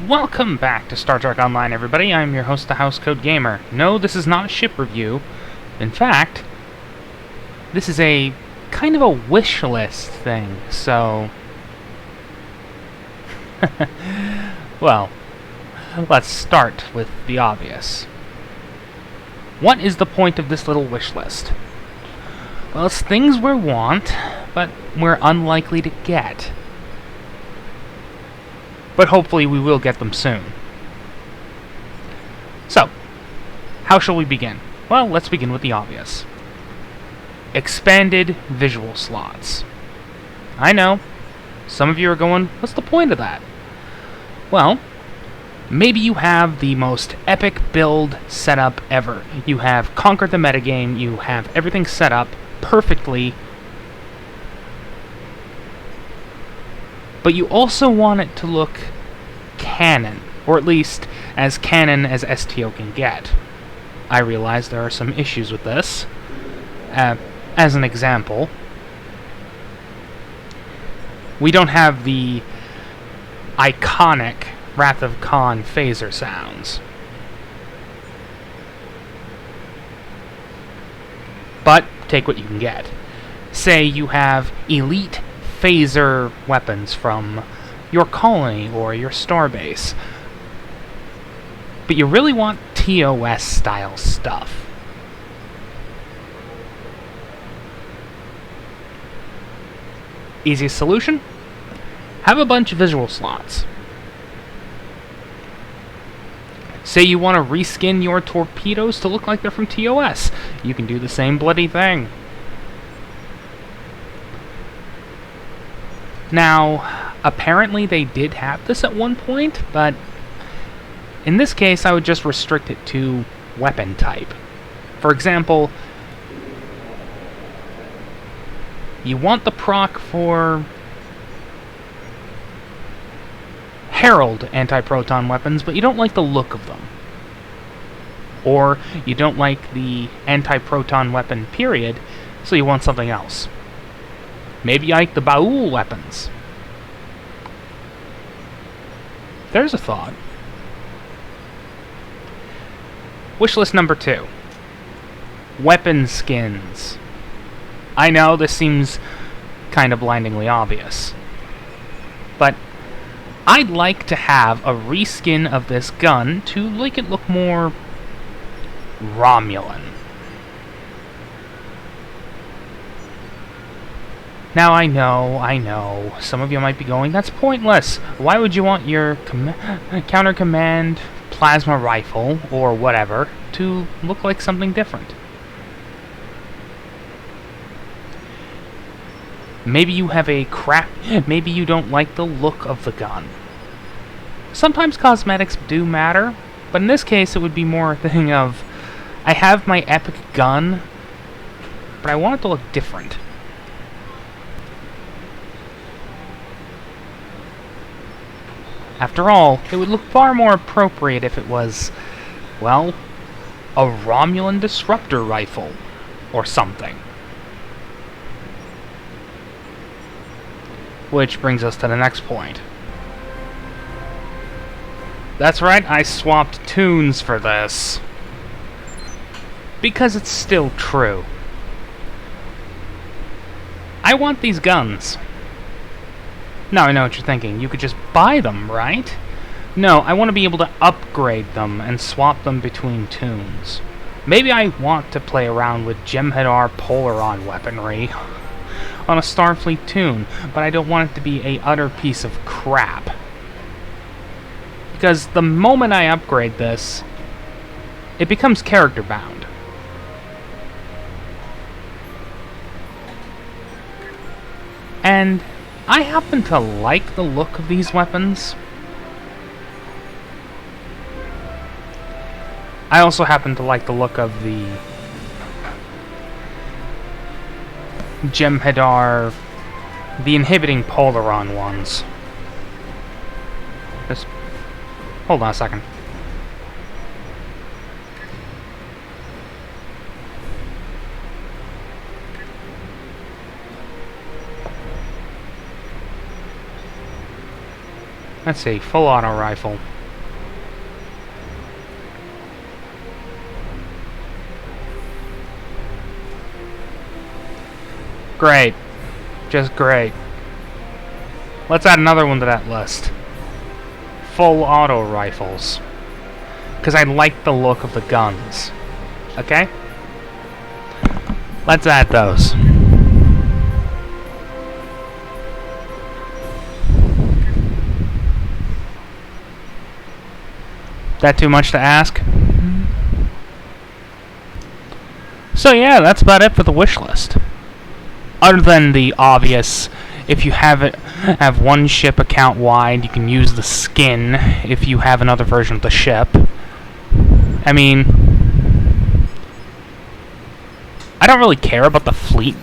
Welcome back to Star Trek Online, everybody. I'm your host, the Housecoat Gamer. No, this is not a ship review. In fact, this is a kind of a wish list thing, so... well, let's start with the obvious. What is the point of this little wish list? Well, it's things we want, but we're unlikely to get. But hopefully we will get them soon. So, how shall we begin? Well, let's begin with the obvious. Expanded visual slots. I know, some of you are going, what's the point of that? Well, maybe you have the most epic build setup ever. You have conquered the metagame, you have everything set up perfectly, but you also want it to look canon, or at least as canon as STO can get. I realize there are some issues with this. As an example, we don't have the iconic Wrath of Khan phaser sounds. But take what you can get. Say you have elite phaser weapons from your colony or your starbase, but you really want TOS style stuff. Easiest solution? Have a bunch of visual slots. Say you want to reskin your torpedoes to look like they're from TOS. You can do the same bloody thing. Now, apparently they did have this at one point, but in this case I would just restrict it to weapon type. For example, you want the proc for Herald anti-proton weapons, but you don't like the look of them. Or you don't like the anti-proton weapon period, so you want something else. Maybe you like the Baul weapons. There's a thought. Wishlist number 2. Weapon skins. I know this seems kind of blindingly obvious, but I'd like to have a reskin of this gun to make it look more Romulan. Now I know, some of you might be going, that's pointless. Why would you want your counter-command plasma rifle, or whatever, to look like something different? Maybe you have maybe you don't like the look of the gun. Sometimes cosmetics do matter, but in this case it would be more a thing of, I have my epic gun, but I want it to look different. After all, it would look far more appropriate if it was, well, a Romulan disruptor rifle, or something. Which brings us to the next point. That's right, I swapped tunes for this. Because it's still true. I want these guns. Now I know what you're thinking. You could just buy them, right? No, I want to be able to upgrade them and swap them between tunes. Maybe I want to play around with Jem'Hadar Polaron weaponry on a Starfleet tune, but I don't want it to be a utter piece of crap. Because the moment I upgrade this, it becomes character bound. And I happen to like the look of these weapons. I also happen to like the look of the Jem'Hadar, the inhibiting Polaron ones. Just hold on a second. Let's see, full auto rifle. Great. Just great. Let's add another one to that list. Full auto rifles. Because I like the look of the guns. Okay? Let's add those. That too much to ask? So yeah, that's about it for the wish list. Other than the obvious, if you have one ship account wide, you can use the skin if you have another version of the ship. I mean, I don't really care about the fleet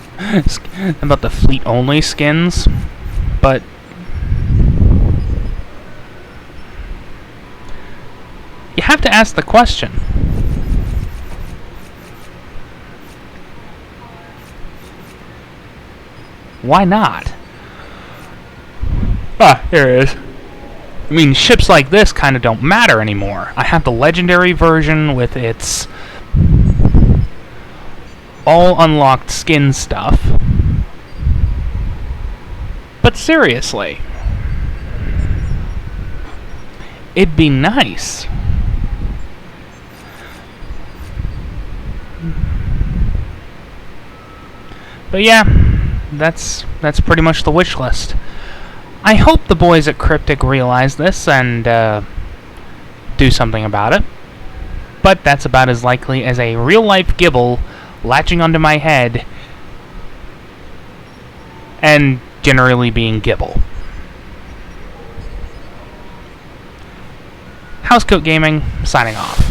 only skins, but you have to ask the question. Why not? Ah, here it is. I mean, ships like this kind of don't matter anymore. I have the legendary version with its all unlocked skin stuff. But seriously, it'd be nice. But yeah, that's pretty much the wish list. I hope the boys at Cryptic realize this and do something about it. But that's about as likely as a real-life Gibble latching onto my head and generally being Gibble. Housecoat Gaming, signing off.